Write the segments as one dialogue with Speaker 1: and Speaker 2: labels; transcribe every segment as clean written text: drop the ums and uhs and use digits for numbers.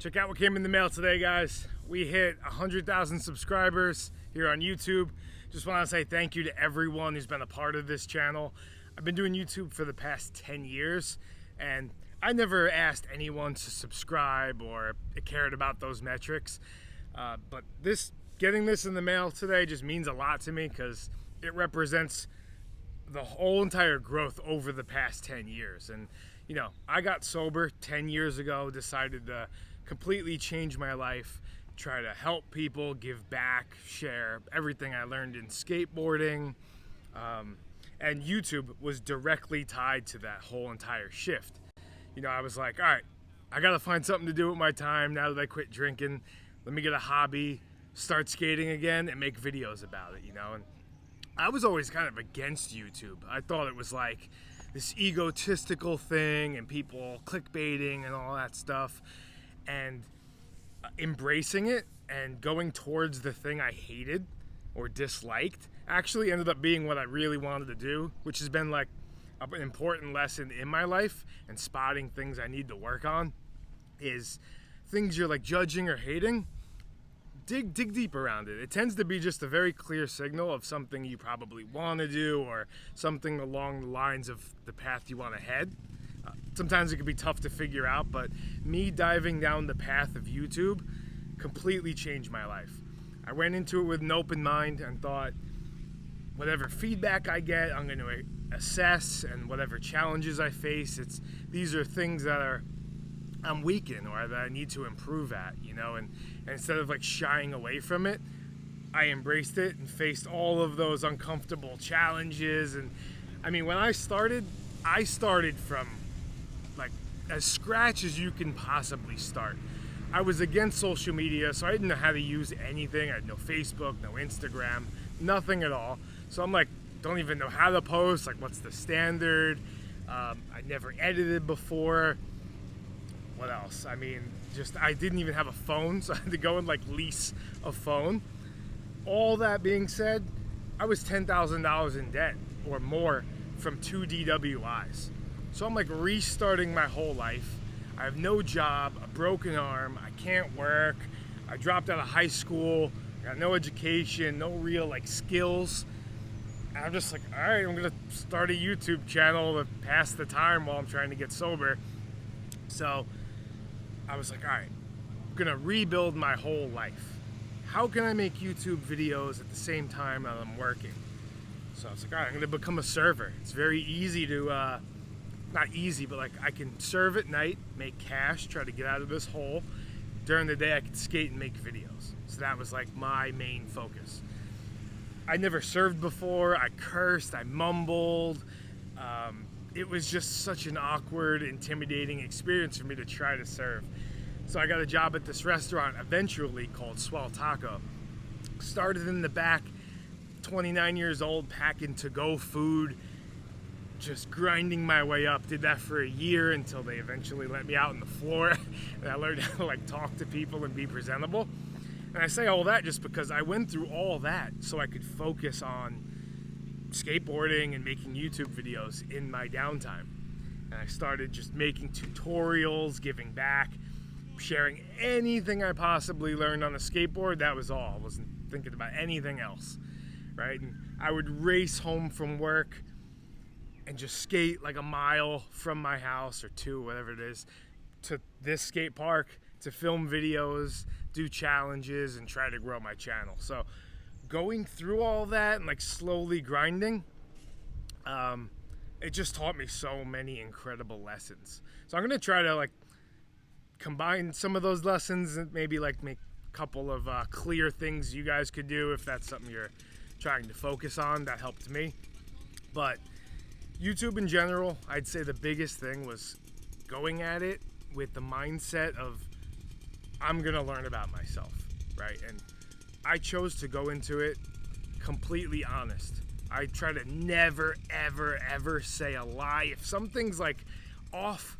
Speaker 1: Check out what came in the mail today, guys. We hit 100,000 subscribers here on YouTube. Just want to say thank you to everyone who's been a part of this channel. I've been doing YouTube for the past 10 years, and I never asked anyone to subscribe or cared about those metrics. But getting this in the mail today just means a lot to me because it represents the whole entire growth over the past 10 years. And, you know, I got sober 10 years ago, decided to completely change my life, try to help people, give back, share everything I learned in skateboarding. And YouTube was directly tied to that whole entire shift. You know, I was like, all right, I got to find something to do with my time now that I quit drinking. Let me get a hobby, start skating again, and make videos about it, you know. And I was always kind of against YouTube. I thought it was like this egotistical thing and people clickbaiting and all that stuff. And embracing it and going towards the thing I hated or disliked actually ended up being what I really wanted to do, which has been like an important lesson in my life. And spotting things I need to work on is things you're like judging or hating. Dig deep around it. It tends to be just a very clear signal of something you probably want to do or something along the lines of the path you want to head. Sometimes it can be tough to figure out, but me diving down the path of YouTube completely changed my life. I went into it with an open mind and thought, whatever feedback I get, I'm going to assess, and whatever challenges I face, these are things that I'm weak in or that I need to improve at, you know, and instead of like shying away from it, I embraced it and faced all of those uncomfortable challenges. And I mean, when I started from like as scratch as you can possibly start. I was against social media, so I didn't know how to use anything. I had no Facebook, no Instagram, nothing at all. So I'm like, don't even know how to post, like what's the standard? I never edited before. What else? I mean, I didn't even have a phone, so I had to go and like lease a phone. All that being said, I was $10,000 in debt or more from 2 DWIs. So I'm like restarting my whole life. I have no job, a broken arm, I can't work. I dropped out of high school, got no education, no real like skills. And I'm just like, all right, I'm gonna start a YouTube channel to pass the time while I'm trying to get sober. So I was like, all right, I'm gonna rebuild my whole life. How can I make YouTube videos at the same time that I'm working? So I was like, all right, I'm gonna become a server. It's very easy to, not easy, but like I can serve at night, make cash, try to get out of this hole. During the day I could skate and make videos. So that was like my main focus. I never served before, I cursed, I mumbled. It was just such an awkward, intimidating experience for me to try to serve. So I got a job at this restaurant eventually called Swell Taco. Started in the back, 29 years old, packing to-go food, just grinding my way up. Did that for a year until they eventually let me out on the floor and I learned how to like talk to people and be presentable. And I say all that just because I went through all that so I could focus on skateboarding and making YouTube videos in my downtime. And I started just making tutorials, giving back, sharing anything I possibly learned on the skateboard. That was all. I wasn't thinking about anything else, right? And I would race home from work and just skate like a mile from my house or 2, whatever it is, to this skate park to film videos, do challenges, and try to grow my channel. So going through all that and like slowly grinding, it just taught me so many incredible lessons. So I'm gonna try to like combine some of those lessons and maybe like make a couple of clear things you guys could do if that's something you're trying to focus on. That helped me. But YouTube in general, I'd say the biggest thing was going at it with the mindset of I'm gonna learn about myself, right? And I chose to go into it completely honest. I try to never, ever, ever say a lie. If something's like off,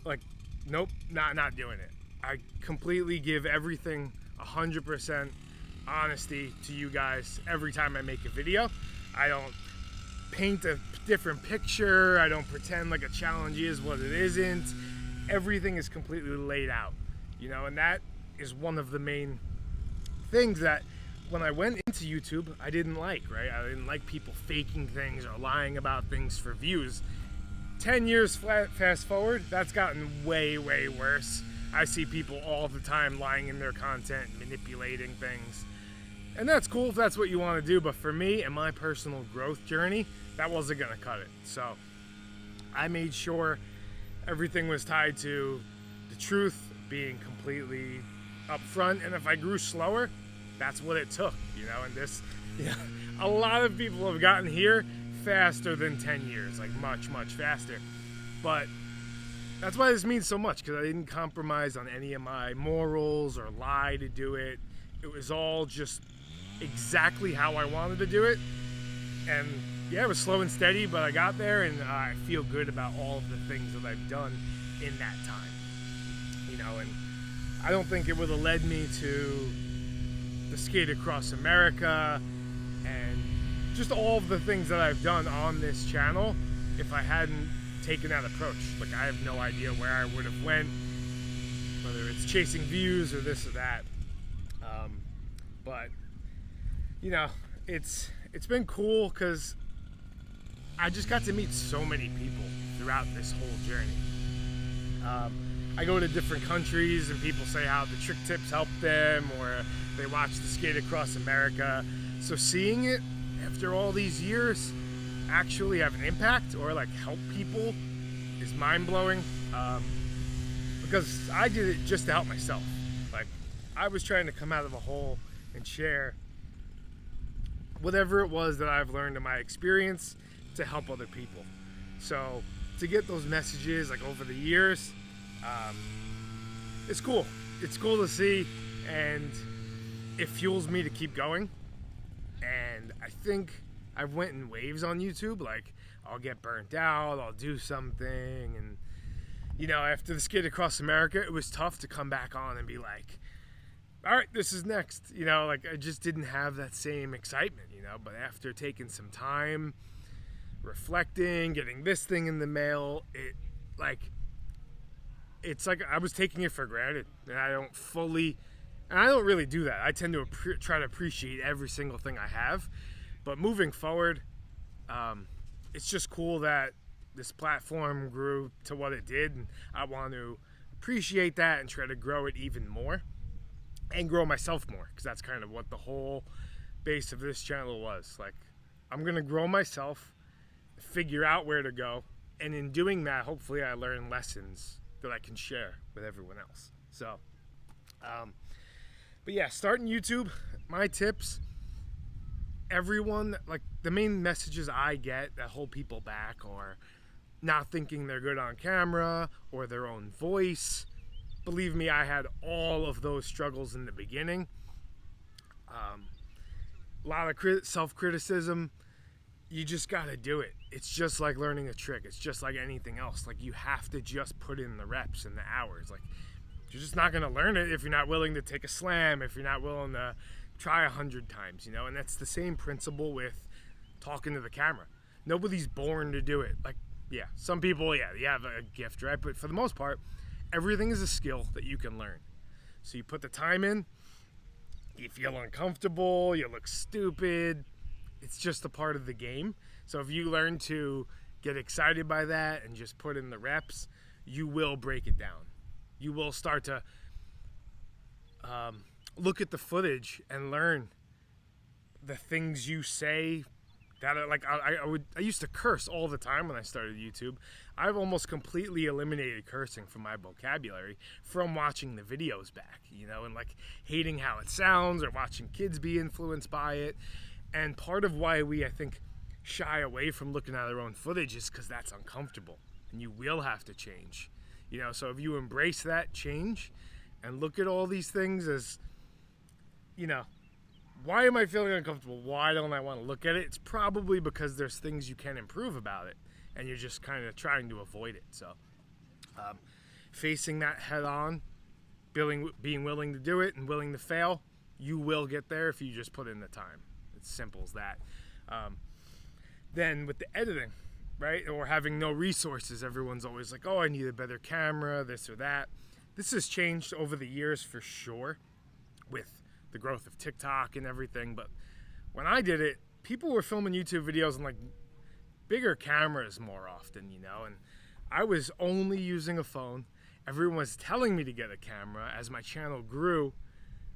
Speaker 1: like, nope, not doing it. I completely give everything 100% honesty to you guys every time I make a video. I don't paint a different picture. I don't pretend like a challenge is what it isn't. Everything is completely laid out. And that is one of the main things that when I went into YouTube, I didn't like, right? I didn't like people faking things or lying about things for views. 10 years fast forward, that's gotten way, way worse. I see people all the time lying in their content, manipulating things. And that's cool if that's what you want to do, but for me and my personal growth journey, that wasn't going to cut it. So I made sure everything was tied to the truth, being completely upfront, and if I grew slower, that's what it took, and this, a lot of people have gotten here faster than 10 years, like much, much faster. But that's why this means so much, because I didn't compromise on any of my morals or lie to do it. It was all just exactly how I wanted to do it. And yeah, it was slow and steady, but I got there, and I feel good about all of the things that I've done in that time. And I don't think it would have led me to the Skate Across America and just all of the things that I've done on this channel if I hadn't taken that approach. Like, I have no idea where I would have went, whether it's chasing views or this or that. But it's been cool because I just got to meet so many people throughout this whole journey. I go to different countries and people say how the trick tips help them, or they watch the Skate Across America. So seeing it after all these years actually have an impact or like help people is mind-blowing. Because I did it just to help myself. Like, I was trying to come out of a hole and share whatever it was that I've learned in my experience to help other people. So to get those messages like over the years, it's cool. It's cool to see, and it fuels me to keep going. And I think I went in waves on YouTube. Like, I'll get burnt out, I'll do something, and after the Skate Across America, it was tough to come back on and be like, all right, this is next. Like, I just didn't have that same excitement, but after taking some time, reflecting, getting this thing in the mail, it's like I was taking it for granted, and I don't really do that. I tend to try to appreciate every single thing I have, but moving forward, it's just cool that this platform grew to what it did, and I want to appreciate that and try to grow it even more and grow myself more, because that's kind of what the whole base of this channel was. Like, I'm going to grow myself, figure out where to go, and in doing that, hopefully I learn lessons that I can share with everyone else. So, but yeah, starting YouTube, my tips, everyone, like, the main messages I get that hold people back are not thinking they're good on camera or their own voice. Believe me, I had all of those struggles in the beginning. A lot of self-criticism. You just gotta do it. It's just like learning a trick. It's just like anything else. Like, you have to just put in the reps and the hours. Like, you're just not gonna learn it if you're not willing to take a slam, if you're not willing to try 100 times, and that's the same principle with talking to the camera. Nobody's born to do it. Like, yeah, some people, you have a gift, right? But for the most part, everything is a skill that you can learn. So you put the time in, you feel uncomfortable, you look stupid. It's just a part of the game. So if you learn to get excited by that and just put in the reps, you will break it down. You will start to look at the footage and learn the things you say that are like, I used to curse all the time when I started YouTube. I've almost completely eliminated cursing from my vocabulary from watching the videos back, and like hating how it sounds or watching kids be influenced by it. And part of why we, I think, shy away from looking at our own footage is because that's uncomfortable, and you will have to change. So if you embrace that change and look at all these things as, why am I feeling uncomfortable? Why don't I want to look at it? It's probably because there's things you can improve about it, and you're just kind of trying to avoid it. So facing that head on, being willing to do it and willing to fail, you will get there if you just put in the time. It's simple as that. Then with the editing, right, or having no resources, everyone's always like, oh, I need a better camera, this or that. This has changed over the years for sure with the growth of TikTok and everything, but when I did it, people were filming YouTube videos on like bigger cameras more often, and I was only using a phone. Everyone was telling me to get a camera. As my channel grew,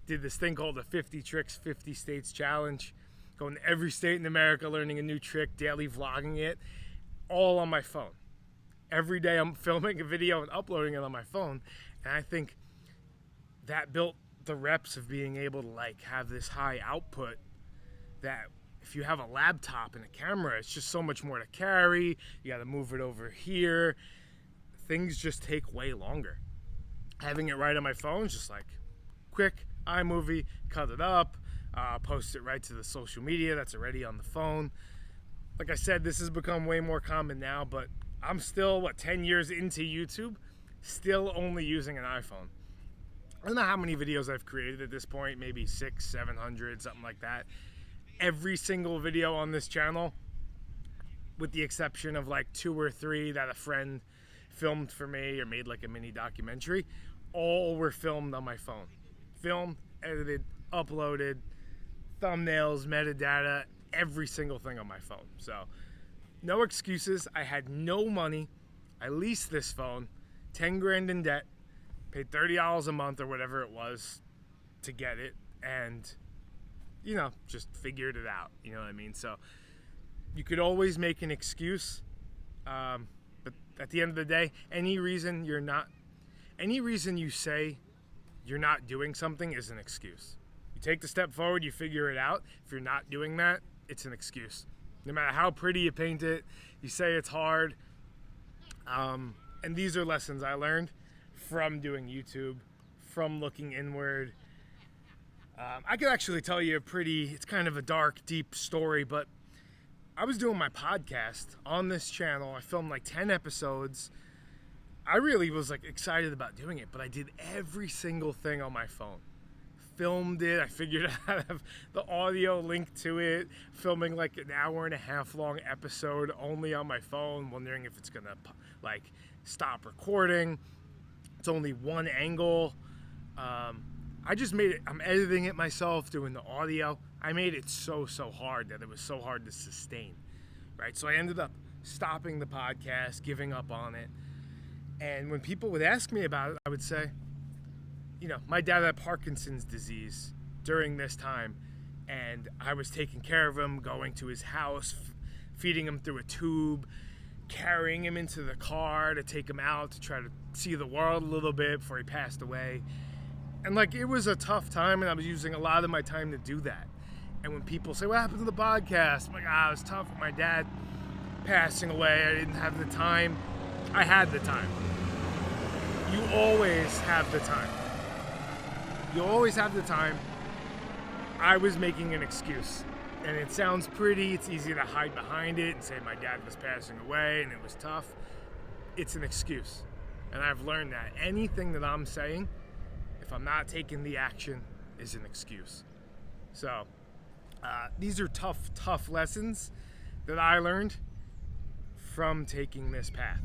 Speaker 1: did this thing called the 50 Tricks, 50 States Challenge, going to every state in America, learning a new trick, daily vlogging it, all on my phone. Every day I'm filming a video and uploading it on my phone, and I think that built the reps of being able to like have this high output that if you have a laptop and a camera, it's just so much more to carry. You got to move it over here. Things just take way longer. Having it right on my phone is just like quick iMovie, cut it up, post it right to the social media that's already on the phone. Like I said, this has become way more common now, but I'm still, 10 years into YouTube, still only using an iPhone. I don't know how many videos I've created at this point, maybe 600, 700, something like that. Every single video on this channel, with the exception of like 2 or 3 that a friend filmed for me or made like a mini documentary, all were filmed on my phone. Filmed, edited, uploaded, thumbnails, metadata, every single thing on my phone. So no excuses. I had no money. I leased this phone, 10 grand in debt, paid $30 a month or whatever it was to get it, and just figured it out. You know what I mean? So you could always make an excuse, but at the end of the day, any reason you say you're not doing something is an excuse. You take the step forward, you figure it out. If you're not doing that, it's an excuse. No matter how pretty you paint it, you say it's hard. And these are lessons I learned from doing YouTube, from looking inward. I could actually tell you it's kind of a dark, deep story, but I was doing my podcast on this channel. I filmed like 10 episodes. I really was like excited about doing it, but I did every single thing on my phone. Filmed it. I figured out how to have the audio linked to it. Filming like an 1.5 hour long episode only on my phone, wondering if it's gonna like stop recording. It's only one angle. I just made it. I'm editing it myself, doing the audio. I made it so hard that it was so hard to sustain, right? So I ended up stopping the podcast, giving up on it. And when people would ask me about it, I would say, my dad had Parkinson's disease during this time, and I was taking care of him, going to his house, feeding him through a tube, carrying him into the car to take him out to try to see the world a little bit before he passed away. And like, it was a tough time, and I was using a lot of my time to do that. And when people say, what happened to the podcast? I'm like, it was tough with my dad passing away. I didn't have the time. I had the time. You always have the time. You always have the time. I was making an excuse. And it sounds pretty. It's easy to hide behind it and say my dad was passing away and it was tough. It's an excuse. And I've learned that anything that I'm saying, if I'm not taking the action, is an excuse. So these are tough lessons that I learned from taking this path.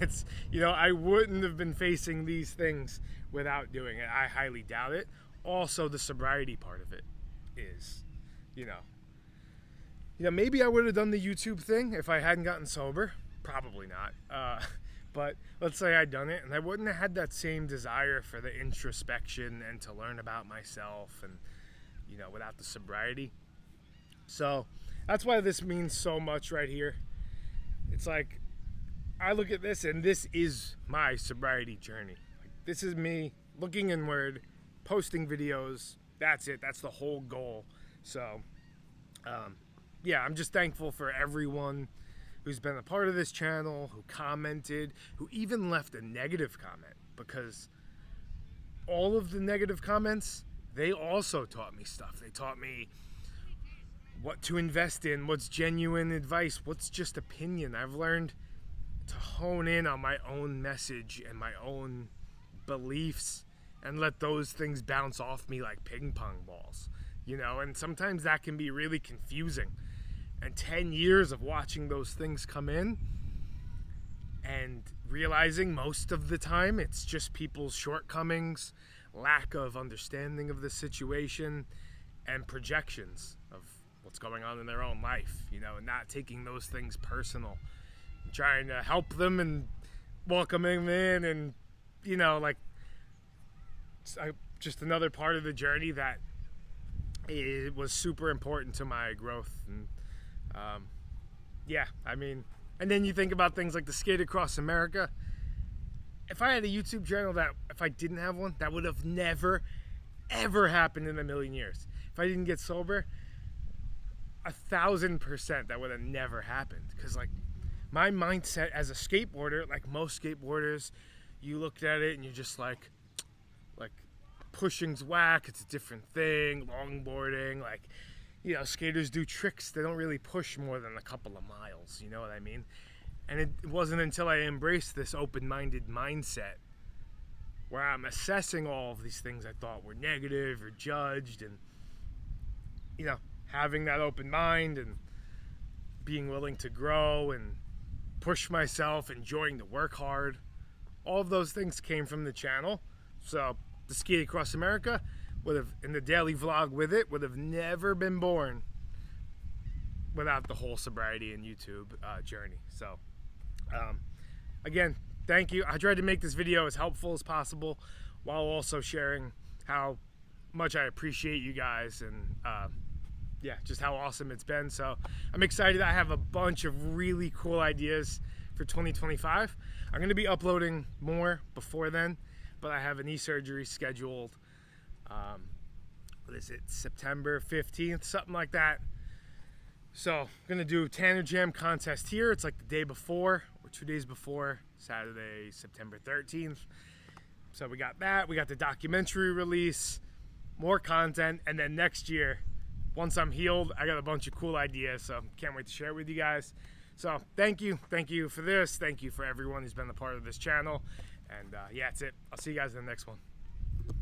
Speaker 1: It's, I wouldn't have been facing these things without doing it. I highly doubt it. Also, the sobriety part of it is, maybe I would have done the YouTube thing if I hadn't gotten sober. Probably not. But let's say I'd done it, and I wouldn't have had that same desire for the introspection and to learn about myself and, without the sobriety. So that's why this means so much right here. It's like, I look at this, and this is my sobriety journey. This is me looking inward, posting videos. That's it. That's the whole goal. So, I'm just thankful for everyone who's been a part of this channel, who commented, who even left a negative comment, because all of the negative comments, they also taught me stuff. They taught me what to invest in, what's genuine advice, what's just opinion. I've learned to hone in on my own message and my own beliefs and let those things bounce off me like ping pong balls, and sometimes that can be really confusing. And 10 years of watching those things come in and realizing most of the time it's just people's shortcomings, lack of understanding of the situation, and projections of what's going on in their own life, you know, and not taking those things personal, and trying to help them and welcome them in, and, you know, like, just another part of the journey that it was super important to my growth. And yeah, I mean, and then you think about things like the Skate Across America. If I had a YouTube channel, that if I didn't have one, that would have never ever happened in a million years. If I didn't get sober, 1,000% that would have never happened. Because like my mindset as a skateboarder, like most skateboarders, you looked at it and you're just like pushing's whack, it's a different thing. Longboarding, like, you know, skaters do tricks, they don't really push more than a couple of miles, you know what I mean? And it wasn't until I embraced this open-minded mindset where I'm assessing all of these things I thought were negative or judged, and, you know, having that open mind and being willing to grow and push myself, enjoying to work hard. All of those things came from the channel. So the Skate Across America would have, and the daily vlog with it, would have never been born without the whole sobriety and YouTube journey. So again, thank you. I tried to make this video as helpful as possible while also sharing how much I appreciate you guys, and yeah, just how awesome it's been. So I'm excited. I have a bunch of really cool ideas for 2025. I'm going to be uploading more before then, but I have an e-surgery scheduled, what is it, September 15th, something like that. So I'm going to do Tanner Jam contest here. It's like the day before or 2 days before, Saturday, September 13th. So we got that. We got the documentary release, more content, and then next year, once I'm healed, I got a bunch of cool ideas, so can't wait to share it with you guys. So thank you for this. Thank you for everyone who's been a part of this channel. And yeah, that's it. I'll see you guys in the next one.